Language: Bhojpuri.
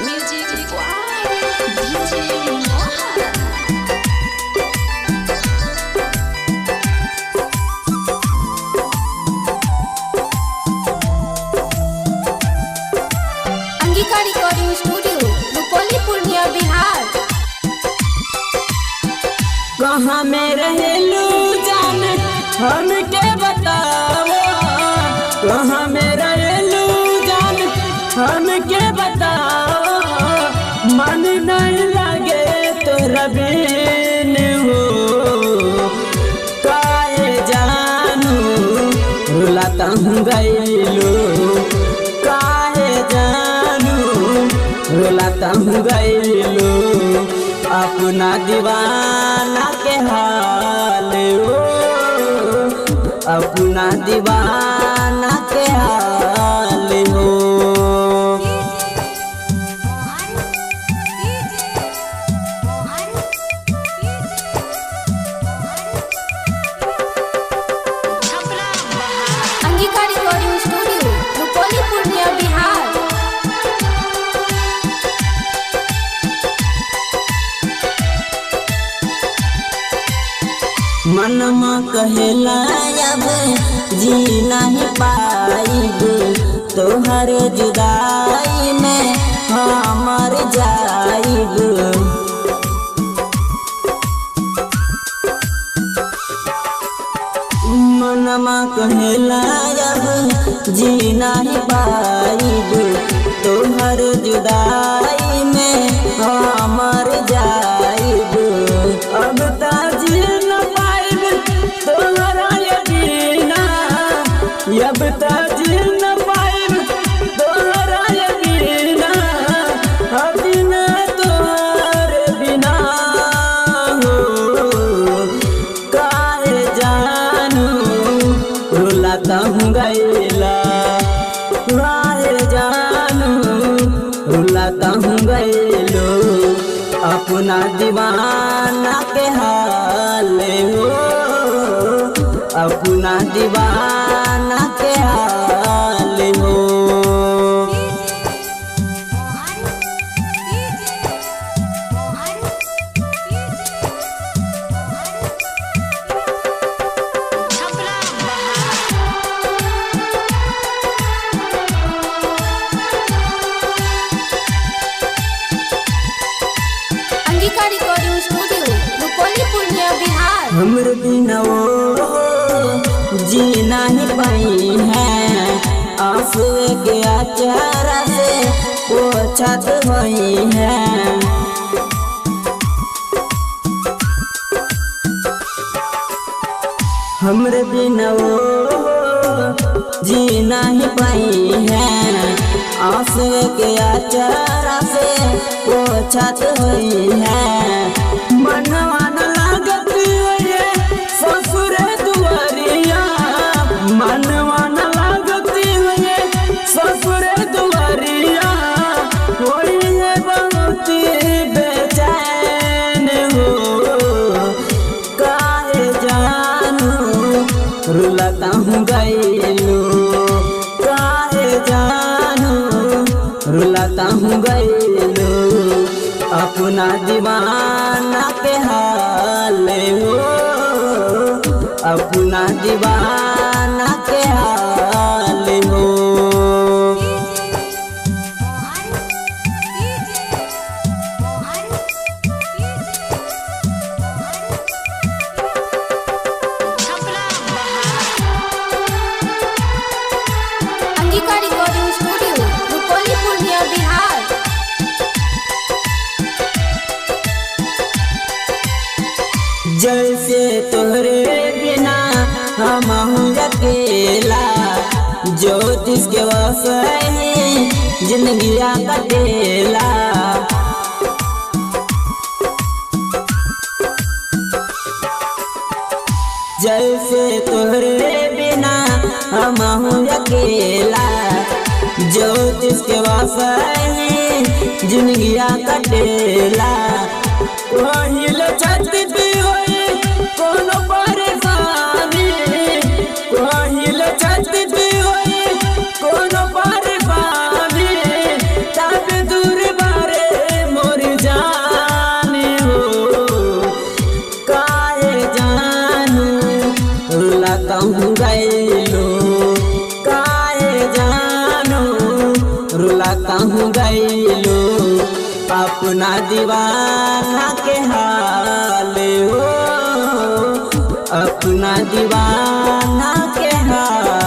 Music Why DJ Mohan. Angika recording studio Rupauli Purnia Bihar. कहाँ में रहेलू जान हमके बताओ, कहाँ में रहेलू जान हमके बताओ। मन नहीं लगे तोरा बिन हो, काहे जानू रुलाता हूँ गईलू, काहे जानू रुलाता हूँ गईलू। अपना दीवाना के हाल हो, अपना दीवाना के हाल हो। Angika recording studio Rupauli Purnia Bihar. मनमा कहेला अब जी नहीं पाइब, तोहर जुदाई में हमर जाइब। मनमा कहेला अब जी नहीं पाइब, तोहर जुदाई में हमर जाइब। अब ताजी न पाइब तोहरा यदीना, अब ताजी न पाइब तोहरा यदीना। बिना तोहर बिना हो, काहे जानू रुलाता हूँ गईला, काहे जानू रुलाता हूँ गईलो। अपना दीवाना के हाल हो, अपना दीवाना के हाल हो। Angika recording studio Rupauli Purnia Bihar. हमर बिना वो जी नहीं पाई है, आंसू के अचारा से पोछत हुई है। हमरे बिना वो जी नहीं पाई है, आंसू के अचारा से पोछत हुई है। मनवा न लागत ये ससुर दुआरिया, मनवा न लागत ये ससुर दुआरिया। कोई है बहुत बेचैन हो, काहे जानू रुलाता हूँ गईलू, काहे जानू रुलाता हूँ गईलू। अपना दीवाना के हाल हो, अपना दीवाना के हाल हो। Angika recording studio Rupauli Purnia Bihar. जैसे तोहरे बिना हम अकेला, ज्योतिष के वसई जिंदगी कटेला। जैसे तोहरे बिना हम अकेला, ज्योतिष के वसई जिंदगी कटेला। वही छत भी होई कोनो परेशानी, वही छत भी होई कोनो परेशानी। तब दूर बा रुला कहूँ गईलो अपना दीवाना के हाल हो, अपना दीवाना के हाल।